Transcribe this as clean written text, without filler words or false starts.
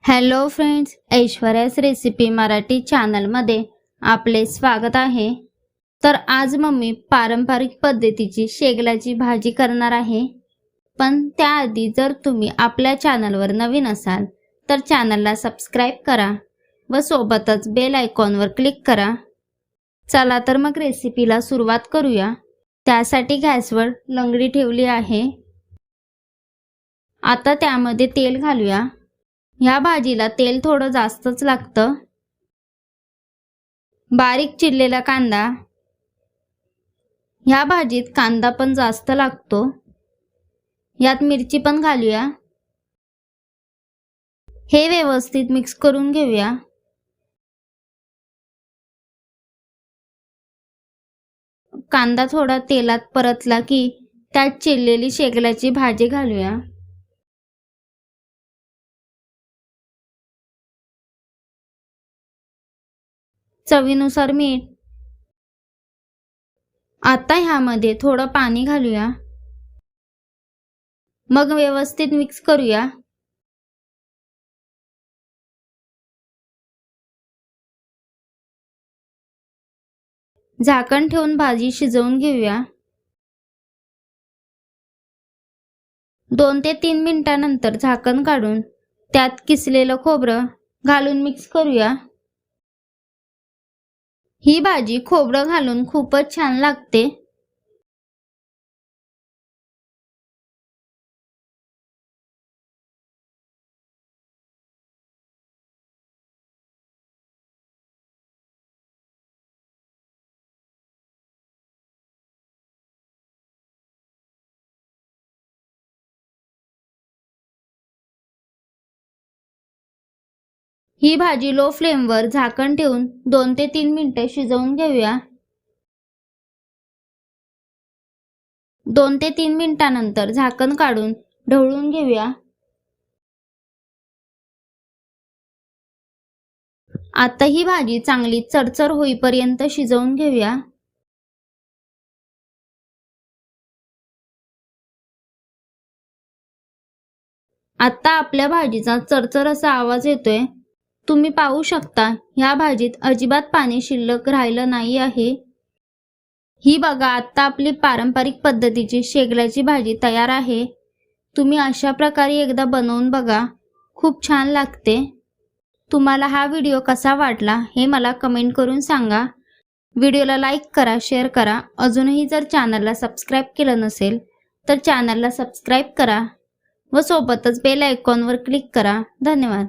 Hello friends, ऐश्वर्यास recipe Marathi चॅनलमध्ये आपले स्वागत आहे। तर आज मम्मी पारंपरिक पद्धतीची शेगलाची भाजी करणार आहे। पण त्याआधी जर तुम्ही आपल्या चॅनलवर नवीन असाल तर चॅनलला सबस्क्राइब करा व सोबतच बेल आयकॉनवर क्लिक करा। चला तर मग रेसिपीला सुरुवात करूया। त्यासाठी गॅसवर लंगडी ठेवली आहे। आता त्यामध्ये तेल घालूया। ह्या भाजीला तेल थोडं जास्तच लागतं। बारीक चिरलेला कांदा, ह्या भाजीत कांदा पण जास्त लागतो। यात मिरची पण घालूया। हे व्यवस्थित मिक्स करून घेऊया। कांदा थोडा तेलात परतला की त्यात चिरलेली शेगलाची भाजी घालूया। चवीनुसार मीठ। आता ह्यामध्ये थोडं पाणी घालूया। मग व्यवस्थित मिक्स करूया। झाकण ठेवून भाजी शिजवून घेऊया। 2 ते 3 मिनिटांनंतर झाकण काढून त्यात किसलेलं खोबरं घालून मिक्स करूया। ही भाजी खोबरं घालून खूपच छान लागते। ही भाजी लो फ्लेमवर झाकण ठेवून 2 ते 3 मिनिटे शिजवून घेऊया। 2 ते 3 मिनिटांनंतर झाकण काढून ढवळून घेऊया। आता ही भाजी चांगली चरचर होईपर्यंत शिजवून घेऊया। आता आपल्या भाजीचा चरचर असा आवाज येतोय। तुम्ही पाहू शकता ह्या भाजीत अजिबात पाणी शिल्लक राहिलं नाही आहे। ही बघा, आता आपली पारंपरिक पद्धतीची शेगलाची भाजी तयार आहे। तुम्ही अशा प्रकारे एकदा बनवून बघा, खूप छान लागते। तुम्हाला हा व्हिडिओ कसा वाटला हे मला कमेंट करून सांगा। व्हिडिओला लाईक करा, शेअर करा। अजूनही जर चॅनलला सबस्क्राइब केलं नसेल तर चॅनलला सबस्क्राइब करा व सोबतच बेल आयकॉनवर क्लिक करा। धन्यवाद।